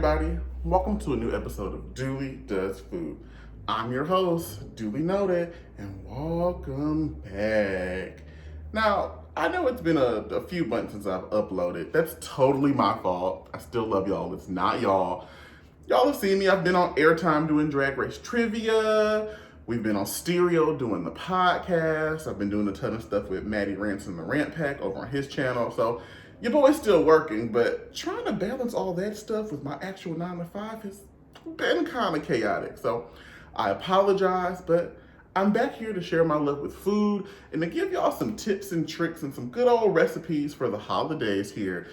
everybody, welcome to a new episode of Dooley Does Food. I'm your host, Dooley Noted, and welcome back. Now, I know it's been a few months since I've uploaded. That's totally my fault. I still love y'all. It's not y'all. Y'all have seen me. I've been on Airtime doing Drag Race Trivia. We've been on Stereo doing the podcast. I've been doing a ton of stuff with Maddie Rants and the Rant Pack over on his channel. So your boy's still working, but trying to balance all that stuff with my actual 9 to 5 has been kind of chaotic. So I apologize, but I'm back here to share my love with food and to give y'all some tips and tricks and some good old recipes for the holidays here.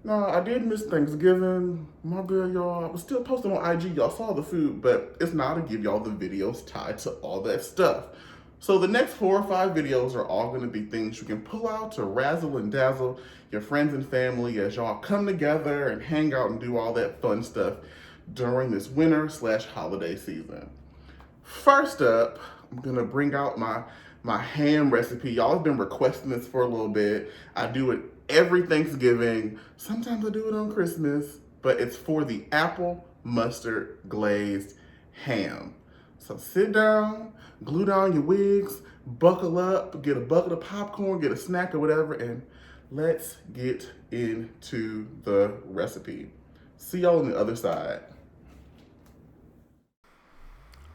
Now, I did miss Thanksgiving. My bad, y'all. I was still posting on IG. Y'all saw the food, but it's not to give y'all the videos tied to all that stuff. So the next 4 or 5 videos are all going to be things you can pull out to razzle and dazzle your friends and family as y'all come together and hang out and do all that fun stuff during this winter/holiday season. First up, I'm going to bring out my ham recipe. Y'all have been requesting this for a little bit. I do it every Thanksgiving. Sometimes I do it on Christmas, but it's for the apple mustard glazed ham. So sit down, glue down your wigs, buckle up, get a bucket of popcorn, get a snack or whatever, and let's get into the recipe. See y'all on the other side.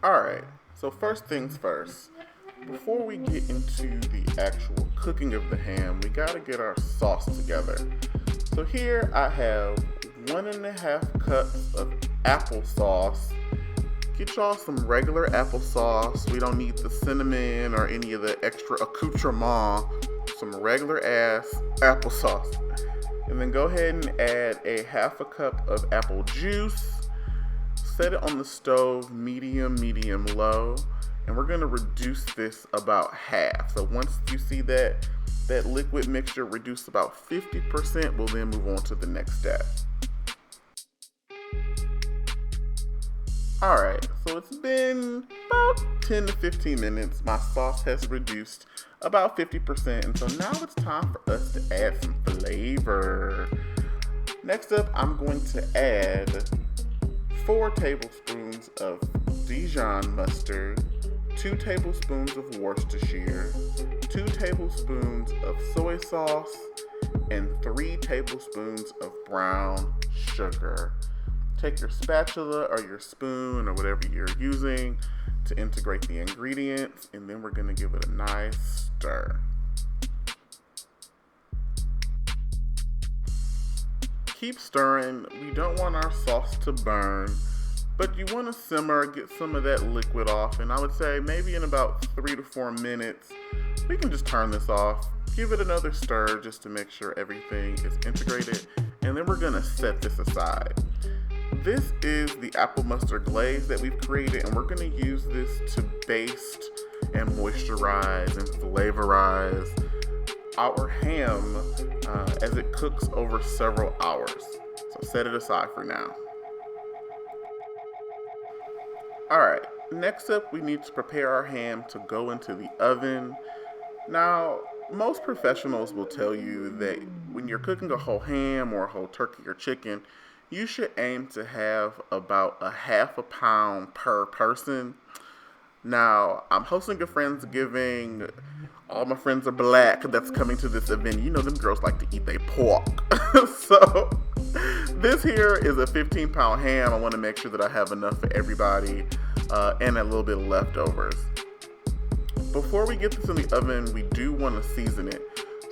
All right, so first things first. Before we get into the actual cooking of the ham, we gotta get our sauce together. So here I have 1.5 cups of applesauce. Get y'all some regular applesauce. We don't need the cinnamon or any of the extra accoutrement. Some regular ass applesauce. And then go ahead and add a 1/2 cup of apple juice. Set it on the stove, medium low. And we're gonna reduce this about half. So once you see that liquid mixture reduced about 50%, we'll then move on to the next step. All right, so it's been about 10 to 15 minutes. My sauce has reduced about 50%, and so now it's time for us to add some flavor. Next up, I'm going to add 4 tablespoons of Dijon mustard, 2 tablespoons of Worcestershire, 2 tablespoons of soy sauce, and 3 tablespoons of brown sugar. Take your spatula or your spoon or whatever you're using to integrate the ingredients, and then we're gonna give it a nice stir. Keep stirring. We don't want our sauce to burn, but you want to simmer, get some of that liquid off, and I would say maybe in about 3 to 4 minutes, we can just turn this off, give it another stir just to make sure everything is integrated, and then we're gonna set this aside. This is the apple mustard glaze that we've created, and we're gonna use this to baste and moisturize and flavorize our ham as it cooks over several hours. So set it aside for now. All right, next up we need to prepare our ham to go into the oven. Now, most professionals will tell you that when you're cooking a whole ham or a whole turkey or chicken, you should aim to have about 1/2 pound per person. Now, I'm hosting a Friendsgiving. All my friends are black that's coming to this event. You know them girls like to eat their pork. So this here is a 15-pound ham. I want to make sure that I have enough for everybody and a little bit of leftovers. Before we get this in the oven, we do want to season it.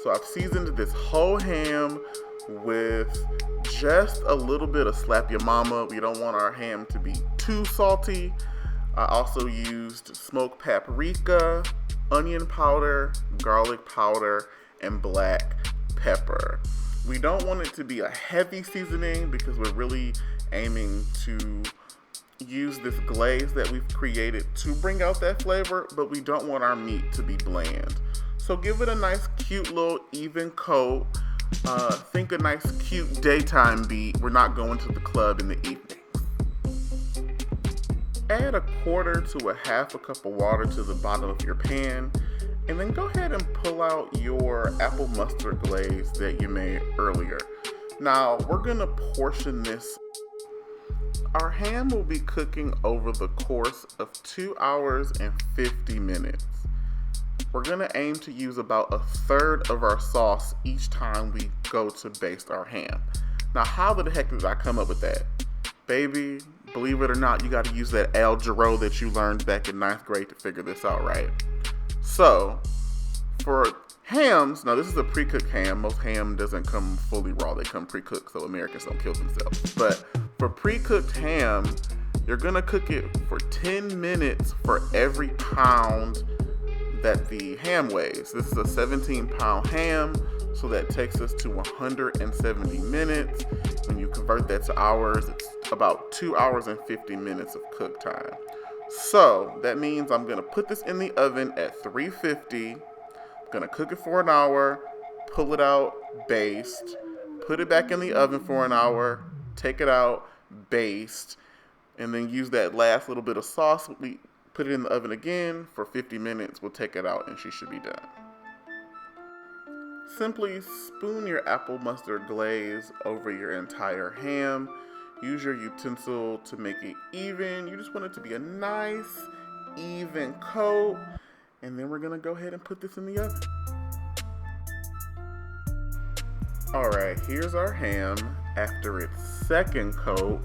So I've seasoned this whole ham with just a little bit of Slap Your Mama. We don't want our ham to be too salty. I also used smoked paprika, onion powder, garlic powder, and black pepper. We don't want it to be a heavy seasoning because we're really aiming to use this glaze that we've created to bring out that flavor, but we don't want our meat to be bland. So give it a nice, cute little even coat. Think a nice, cute daytime beat. We're not going to the club in the evening. Add 1/4 to 1/2 cup of water to the bottom of your pan, and then go ahead and pull out your apple mustard glaze that you made earlier. Now, we're gonna portion this Our ham will be cooking over the course of 2 hours and 50 minutes. We're gonna aim to use about a third of our sauce each time we go to baste our ham. Now, how the heck did I come up with that? Baby, believe it or not, you gotta use that algebra that you learned back in 9th grade to figure this out, right? So, for hams, now this is a pre-cooked ham. Most ham doesn't come fully raw, they come pre-cooked, so Americans don't kill themselves. But for pre-cooked ham, you're gonna cook it for 10 minutes for every pound that the ham weighs. This is a 17-pound ham, so that takes us to 170 minutes. When you convert that to hours, it's about 2 hours and 50 minutes of cook time. So that means I'm gonna put this in the oven at 350. I'm gonna cook it for an hour, pull it out, baste, put it back in the oven for an hour, take it out, baste, and then use that last little bit of sauce. We put it in the oven again for 50 minutes. We'll take it out and she should be done. Simply spoon your apple mustard glaze over your entire ham. Use your utensil to make it even. You just want it to be a nice, even coat. And then we're gonna go ahead and put this in the oven. All right, here's our ham after its second coat.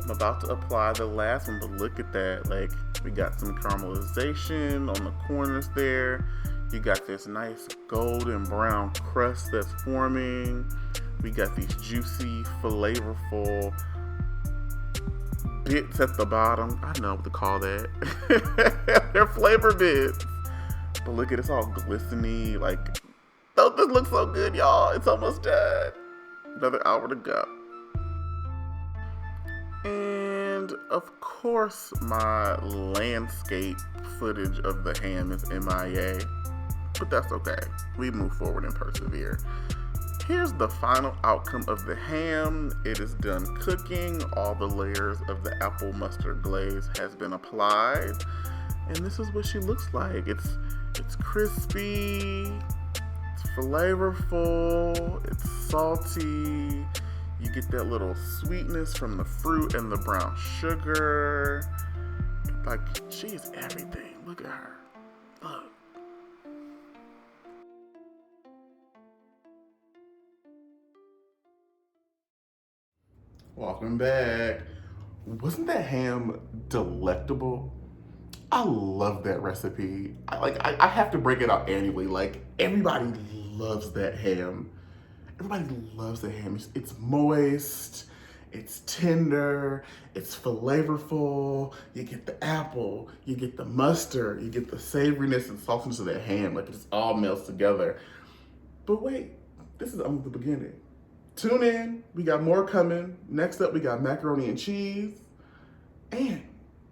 I'm about to apply the last one, but look at that. Like, we got some caramelization on the corners there. You got this nice golden brown crust that's forming. We got these juicy, flavorful bits at the bottom. I don't know what to call that. They're flavor bits. But look at it, it's all glistening. Like, oh, this looks so good, y'all. It's almost done. Another hour to go. And of course, my landscape footage of the ham is MIA, but that's okay. We move forward and persevere. Here's the final outcome of the ham. It is done cooking. All the layers of the apple mustard glaze has been applied, and this is what she looks like. It's crispy, it's flavorful, it's salty. You get that little sweetness from the fruit and the brown sugar. Like, she is everything. Look at her. Look. Welcome back. Wasn't that ham delectable? I love that recipe. I have to break it out annually. Like, everybody loves that ham. Everybody loves the ham. It's moist, it's tender, it's flavorful. You get the apple, you get the mustard, you get the savoriness and saltiness of that ham. Like, it just all melts together. But wait, this is only the beginning. Tune in, we got more coming. Next up, we got macaroni and cheese, and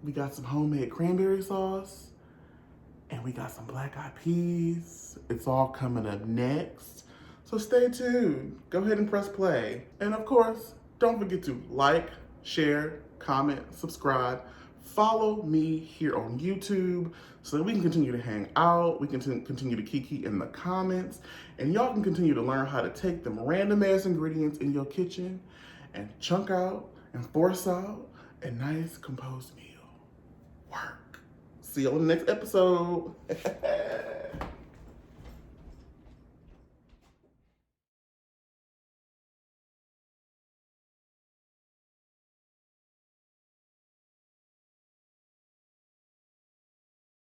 we got some homemade cranberry sauce, and we got some black-eyed peas. It's all coming up next. So stay tuned. Go ahead and press play. And of course, don't forget to like, share, comment, subscribe. Follow me here on YouTube so that we can continue to hang out. We can continue to kiki in the comments. And y'all can continue to learn how to take them random ass ingredients in your kitchen and chunk out and force out a nice composed meal. Work. See you on the next episode.